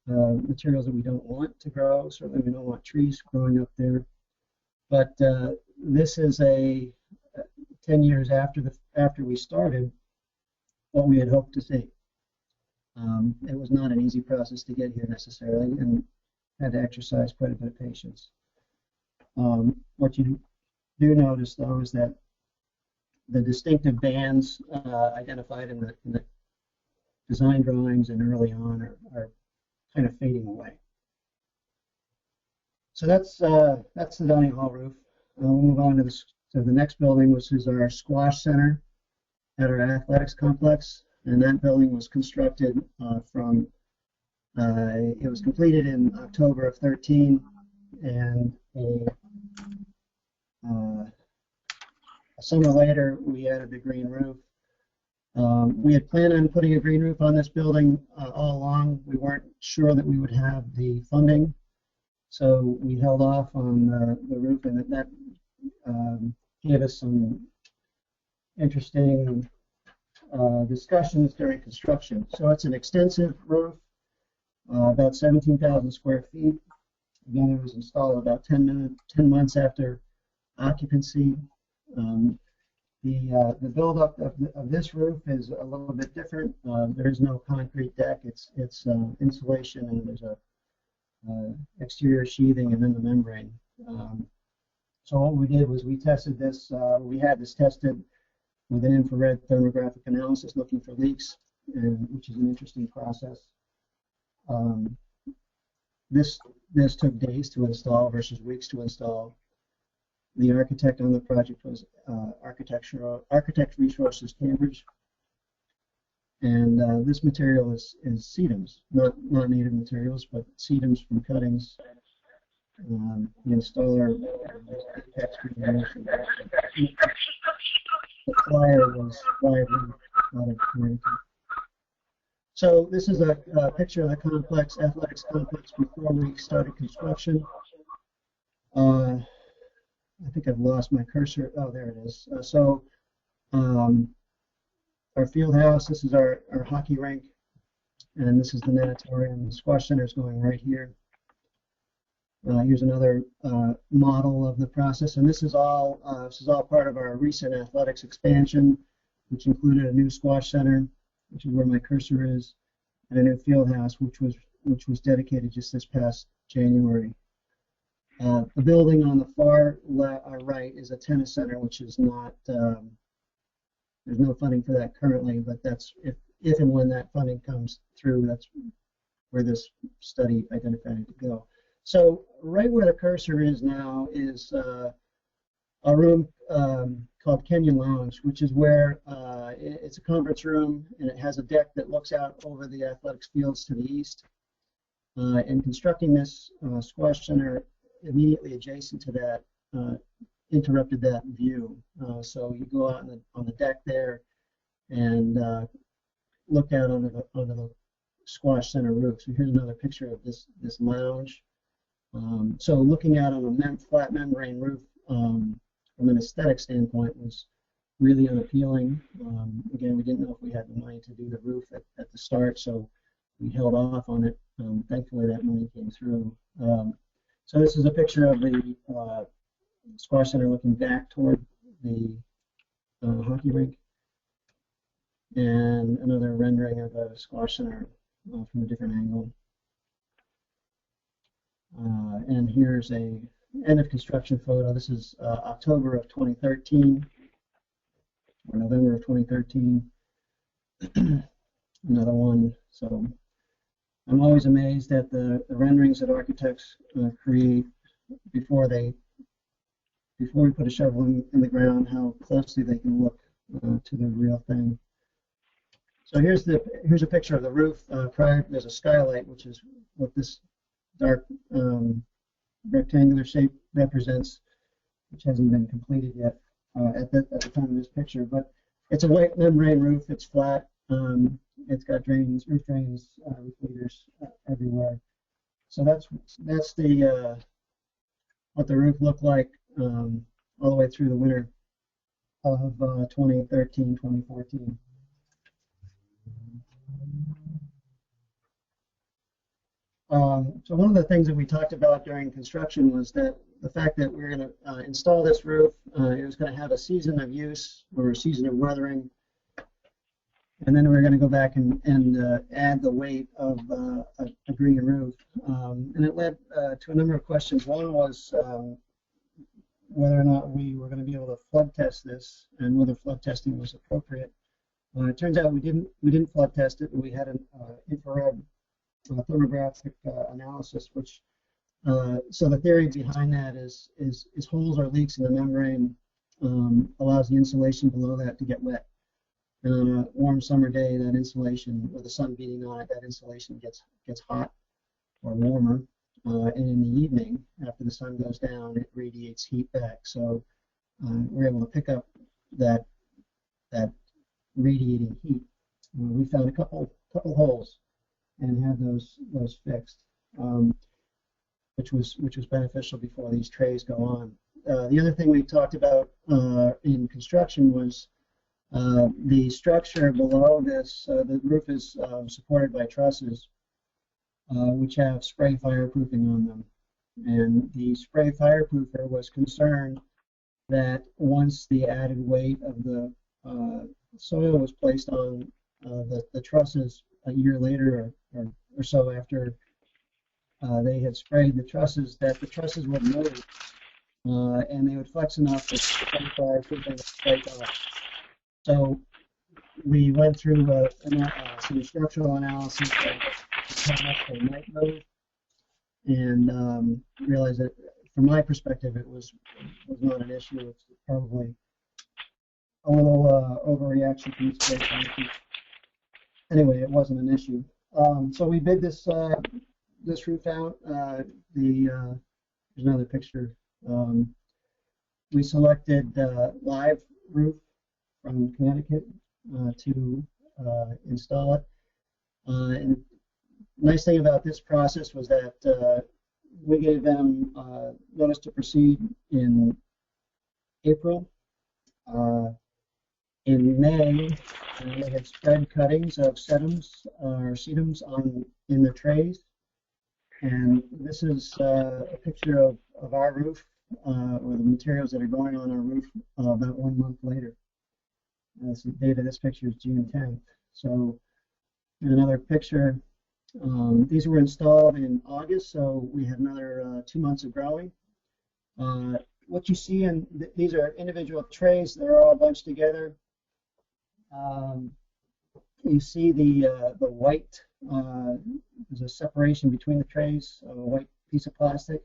materials that we don't want to grow. Certainly we don't want trees growing up there. But this is 10 years after we started what we had hoped to see. It was not an easy process to get here necessarily, and had to exercise quite a bit of patience. What you do notice, though, is that the distinctive bands identified in the design drawings and early on are kind of fading away. So that's the dining hall roof. We'll move on to the next building, which is our squash center at our athletics complex, and that building was constructed it was completed in October of 13, and a summer later we added the green roof. We had planned on putting a green roof on this building all along. We weren't sure that we would have the funding, so we held off on the roof, and that gave us some interesting discussions during construction. So it's an extensive roof, about 17,000 square feet. Again, it was installed about 10 months after occupancy. The buildup of this roof is a little bit different. There is no concrete deck. It's insulation, and there's a exterior sheathing and then the membrane. So what we did was we tested this. We had this tested with an infrared thermographic analysis looking for leaks, which is an interesting process. This took days to install versus weeks to install. The architect on the project was Architect Resources Cambridge, and this material is sedums, not native materials, but sedums from cuttings. The installer the flyer was widely out of American. So this is a picture of the athletics complex before we started construction. I think I've lost my cursor. Oh, there it is. Our field house, this is our hockey rink, and this is the natatorium. The squash center is going right here. Here's another model of the process, and this is all part of our recent athletics expansion, which included a new squash center, which is where my cursor is, and a new field house, which was dedicated just this past January. The building on the far right is a tennis center, which is not, there's no funding for that currently, but that's if and when that funding comes through, that's where this study identified it to go. So right where the cursor is now is a room called Kenyon Lounge, which is where it's a conference room, and it has a deck that looks out over the athletics fields to the east. And constructing this squash center immediately adjacent to that interrupted that view. So you go out on the deck there and look out onto the squash center roof. So here's another picture of this lounge. So looking out on a flat membrane roof from an aesthetic standpoint was really unappealing. Again, we didn't know if we had the money to do the roof at the start, so we held off on it. Thankfully, that money came through. So this is a picture of the squash center looking back toward the hockey rink, and another rendering of a squash center from a different angle. And here's a end of construction photo. This is October of 2013 or November of 2013. Another one. So I'm always amazed at the renderings that architects create before we put a shovel in the ground, how closely they can look to the real thing. So here's a picture of the roof. There's a skylight, which is what this dark rectangular shape represents. which hasn't been completed yet at the time of this picture. But it's a white membrane roof. It's flat. It's got drains, roof drains, roof leaders everywhere. So that's the what the roof looked like all the way through the winter of 2013, 2014. So one of the things that we talked about during construction was that the fact that we're going to install this roof, it was going to have a season of use or a season of weathering, and then we're going to go back and add the weight of a green roof. And it led to a number of questions. One was whether or not we were going to be able to flood test this and whether flood testing was appropriate. It turns out we didn't flood test it. We had an infrared thermographic analysis, which so the theory behind that is holes or leaks in the membrane allows the insulation below that to get wet. And on a warm summer day, that insulation, with the sun beating on it, that insulation gets hot or warmer. And in the evening, after the sun goes down, it radiates heat back. So we're able to pick up that radiating heat. We found a couple holes and had those fixed, which was beneficial before these trays go on. The other thing we talked about in construction was the structure below this. The roof is supported by trusses, which have spray fireproofing on them. And the spray fireproofer was concerned that once the added weight of the soil was placed on the trusses a year later or so after they had sprayed the trusses, that the trusses would move and they would flex enough that spray fireproofing would break off. So we went through some structural analysis of how much they might move, and realized that from my perspective it was not an issue. It's probably a little overreaction from the spray fireproof. Anyway, it wasn't an issue. So we bid this roof out. There's another picture. We selected Live Roof from Connecticut to install it. And the nice thing about this process was that we gave them notice to proceed in April. In May, they had spread cuttings of sedums in the trays. And this is a picture of our roof, or the materials that are going on our roof about 1 month later. The date of this picture is June 10th. So here's another picture. These were installed in August, so we have another 2 months of growing. What you see in these are individual trays. They're all bunched together. You see the white. There's a separation between the trays, a white piece of plastic.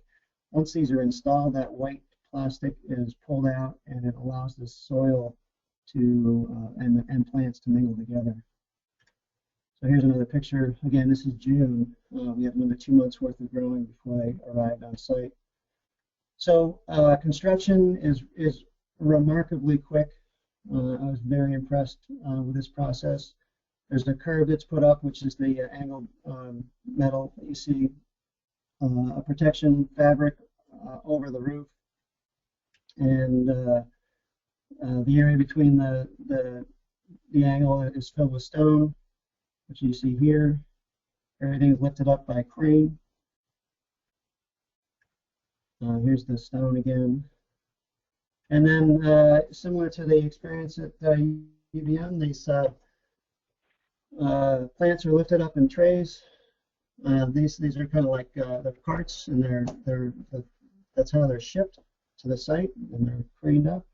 Once these are installed, that white plastic is pulled out, and it allows the soil to and plants to mingle together. So here's another picture. Again, this is June. We have another 2 months worth of growing before they arrived on site. So construction is remarkably quick. I was very impressed with this process. There's a curb that's put up, which is the angled metal that you see, a protection fabric over the roof, and the area between the angle is filled with stone, which you see here. Everything is lifted up by crane. Here's the stone again. And then, similar to the experience at UVM, these plants are lifted up in trays. These are kind of like the carts, and that's how they're shipped to the site, and they're craned up.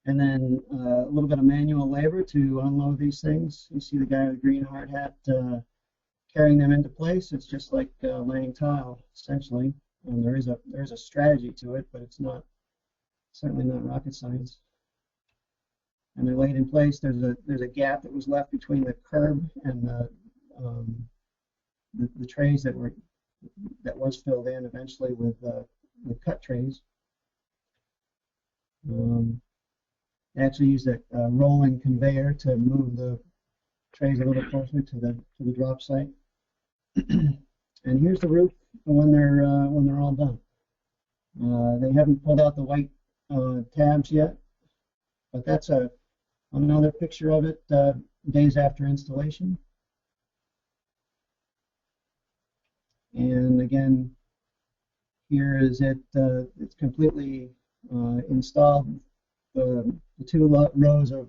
And then a little bit of manual labor to unload these things. You see the guy with the green hard hat carrying them into place. It's just like laying tile, essentially. And there is a strategy to it, but it's certainly not rocket science. And they're laid in place. There's a gap that was left between the curb and the trays that was filled in eventually with cut trays. I actually used a rolling conveyor to move the trays a little closer to the drop site. And here's the roof when they're all done. They haven't pulled out the white tabs yet, but that's another picture of it days after installation. And again, here is it. It's completely installed. The two rows of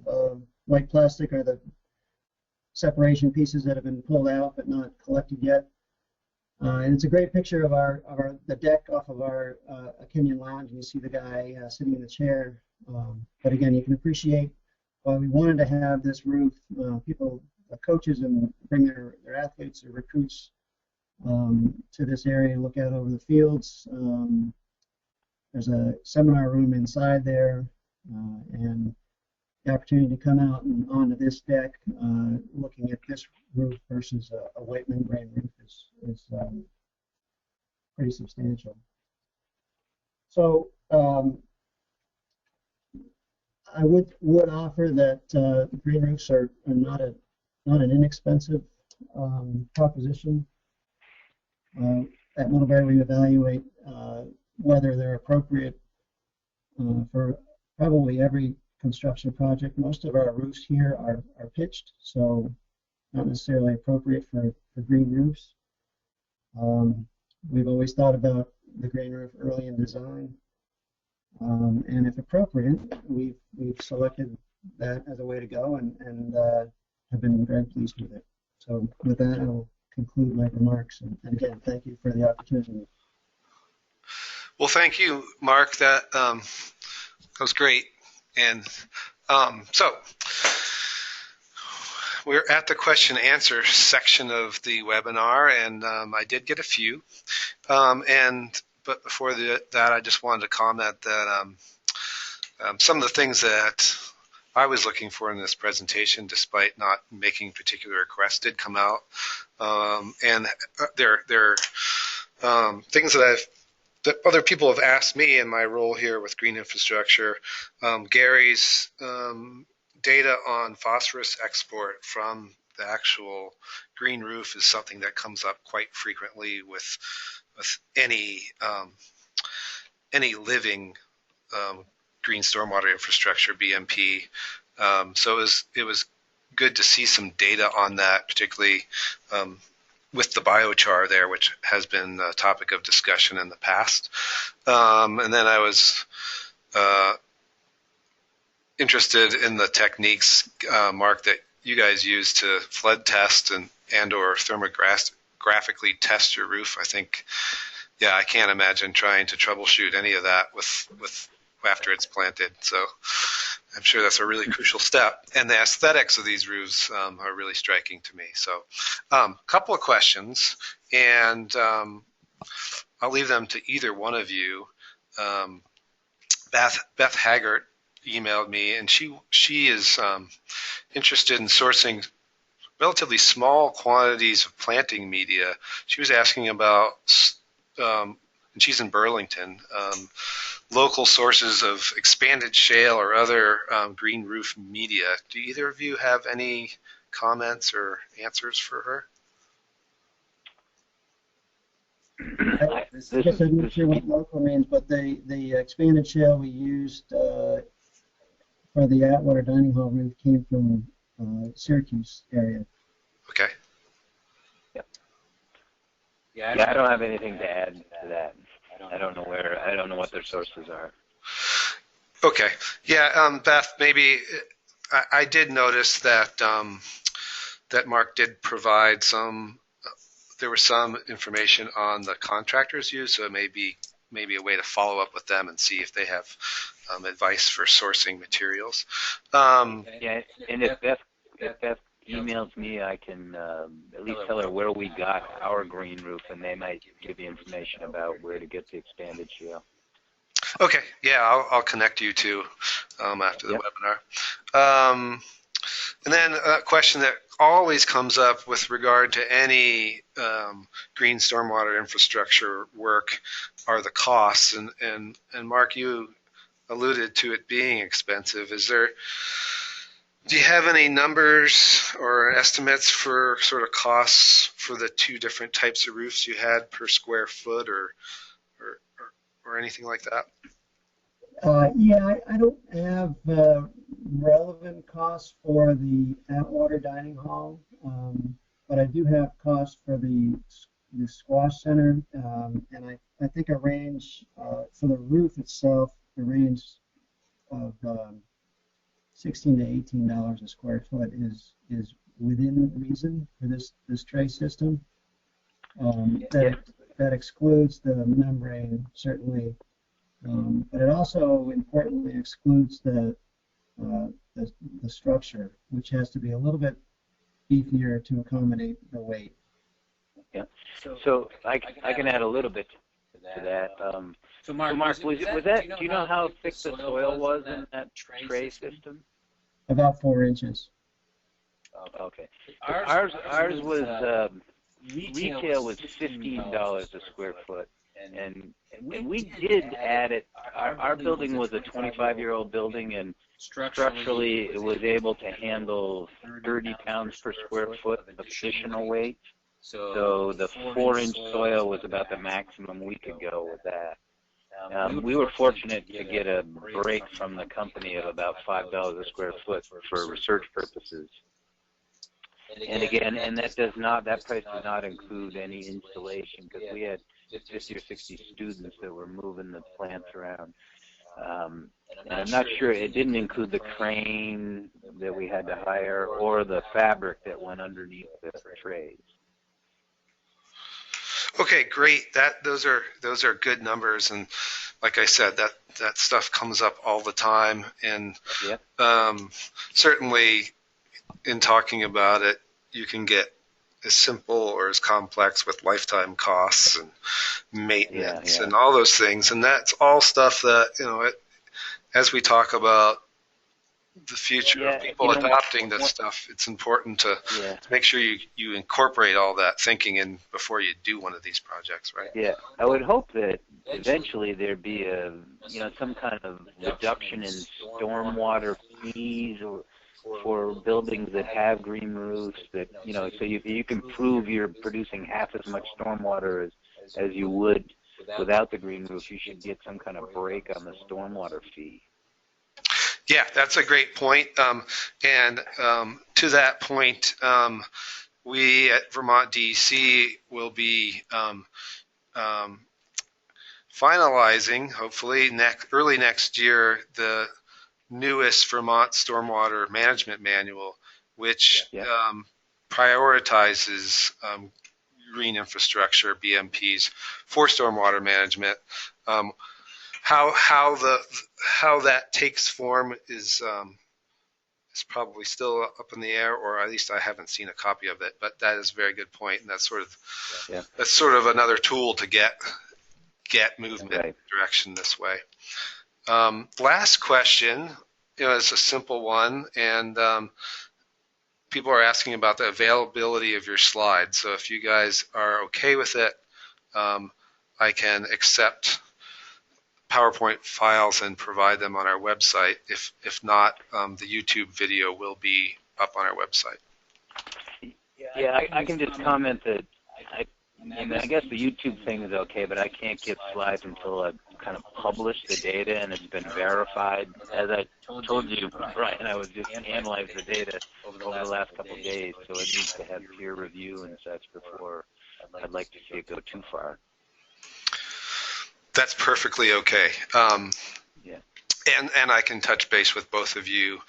white plastic are the separation pieces that have been pulled out but not collected yet. And it's a great picture of the deck off of our Kenyon Lounge. And you see the guy sitting in the chair. But again, you can appreciate why we wanted to have this roof. People, coaches, and bring their athletes or recruits to this area and look out over the fields. There's a seminar room inside there, and the opportunity to come out and onto this deck, looking at this roof versus a white membrane roof is pretty substantial. So I would offer that green roofs are not an inexpensive proposition. At Middlebury, we evaluate whether they're appropriate for probably every construction project. Most of our roofs here are pitched, so not necessarily appropriate for green roofs. We've always thought about the green roof early in design, and if appropriate, we've selected that as a way to go, and have been very pleased with it. So with that, I'll conclude my remarks, and again, thank you for the opportunity. Well, thank you, Mark. That was great. And so we're at the question and answer section of the webinar, and I did get a few. But before that, I just wanted to comment that some of the things that I was looking for in this presentation, despite not making particular requests, did come out. And they're things that other people have asked me in my role here with green infrastructure. Gary's data on phosphorus export from the actual green roof is something that comes up quite frequently with any living green stormwater infrastructure, BMP. So it was good to see some data on that, particularly with the biochar there, which has been a topic of discussion in the past. And then I was interested in the techniques, Mark, that you guys use to flood test and or thermographically test your roof. I think, yeah, I can't imagine trying to troubleshoot any of that with after it's planted. So I'm sure that's a really crucial step. And the aesthetics of these roofs are really striking to me. So a couple of questions, and I'll leave them to either one of you. Beth Haggart emailed me, and she is interested in sourcing relatively small quantities of planting media. She was asking about, and she's in Burlington, local sources of expanded shale or other green roof media. Do either of you have any comments or answers for her? I guess I'm not sure what local means, but the expanded shale we used for the Atwater dining hall roof came from Syracuse area. Okay. Yep. Yeah, I don't have anything to add to that. I don't know what their sources are. Okay. Yeah, Beth, maybe I did notice that that Mark did provide there was some information on the contractors used, so it may be a way to follow up with them and see if they have advice for sourcing materials. Yeah, and if Beth emails me, I can at least tell her where we got our green roof, and they might give you information about where to get the expanded shale. Okay, yeah, I'll connect you two after the webinar. And then a question that always comes up with regard to any green stormwater infrastructure work are the costs. And Mark, you alluded to it being expensive. Do you have any numbers or estimates for sort of costs for the two different types of roofs you had per square foot or anything like that? Yeah, I don't have relevant costs for the Atwater Dining Hall, but I do have costs for the squash center, and I think a range for the roof itself, the range of $16 to $18 a square foot is within reason for this tray system. That excludes the membrane, certainly. But it also importantly excludes the structure, which has to be a little bit beefier to accommodate the weight. Yeah. So I can add a little bit to that. So Mark, was that? Do you know how thick the soil was in that tray system? About 4 inches. Okay. Ours was retail was $15 a square foot. And we did add it. Our building was a 25-year-old building, and structurally it was able to handle 30 pounds per square foot of additional weight. So the 4-inch soil was about the maximum we could go with that. We were fortunate to get a break from the company of about $5 a square foot for research purposes. And again, that price does not include any installation, because we had 50 or 60 students that were moving the plants around. And I'm not sure, it didn't include the crane that we had to hire or the fabric that went underneath the trays. Okay, great. Those are good numbers, and like I said, that stuff comes up all the time, and certainly in talking about it, you can get as simple or as complex with lifetime costs and maintenance and all those things. And that's all stuff that, as we talk about the future of people adopting this stuff, it's important to make sure you incorporate all that thinking in before you do one of these projects, right? Yeah, I would hope that eventually there'd be some kind of reduction in stormwater fees or for buildings that have green roofs, that so you can prove you're producing half as much stormwater as you would without the green roof. You should get some kind of break on the stormwater fee. Yeah, that's a great point. And to that point, we at Vermont DEC will be finalizing, hopefully early next year, the newest Vermont Stormwater Management Manual, which prioritizes green infrastructure, BMPs, for stormwater management. How that takes form is probably still up in the air, or at least I haven't seen a copy of it. But that is a very good point, and that's sort of another tool to get movement in direction this way. Last question, is a simple one, and people are asking about the availability of your slides. So if you guys are okay with it, I can accept PowerPoint files and provide them on our website. If not, the YouTube video will be up on our website. Yeah, I can just comment that I guess the YouTube thing is okay, but I can't get slides until I've kind of published the data and it's been verified. As I told you, Brian, I was just analyzing the data over the last couple of days, so it needs to have peer review and such before I'd like to see it go too far. That's perfectly okay. And I can touch base with both of you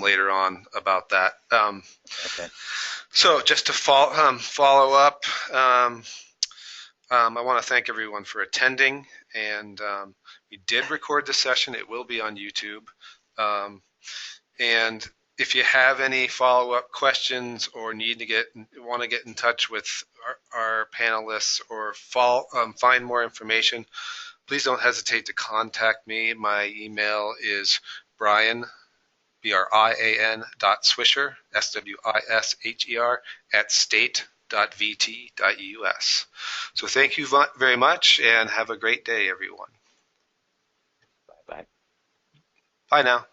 later on about that. Okay. So just to follow up, I want to thank everyone for attending, and we did record the session. It will be on YouTube. And if you have any follow-up questions or want to get in touch with our panelists or find more information, please don't hesitate to contact me. My email is Brian, BRIAN .Swisher, SWISHER, @state.vt.us. So thank you very much, and have a great day, everyone. Bye. Bye now.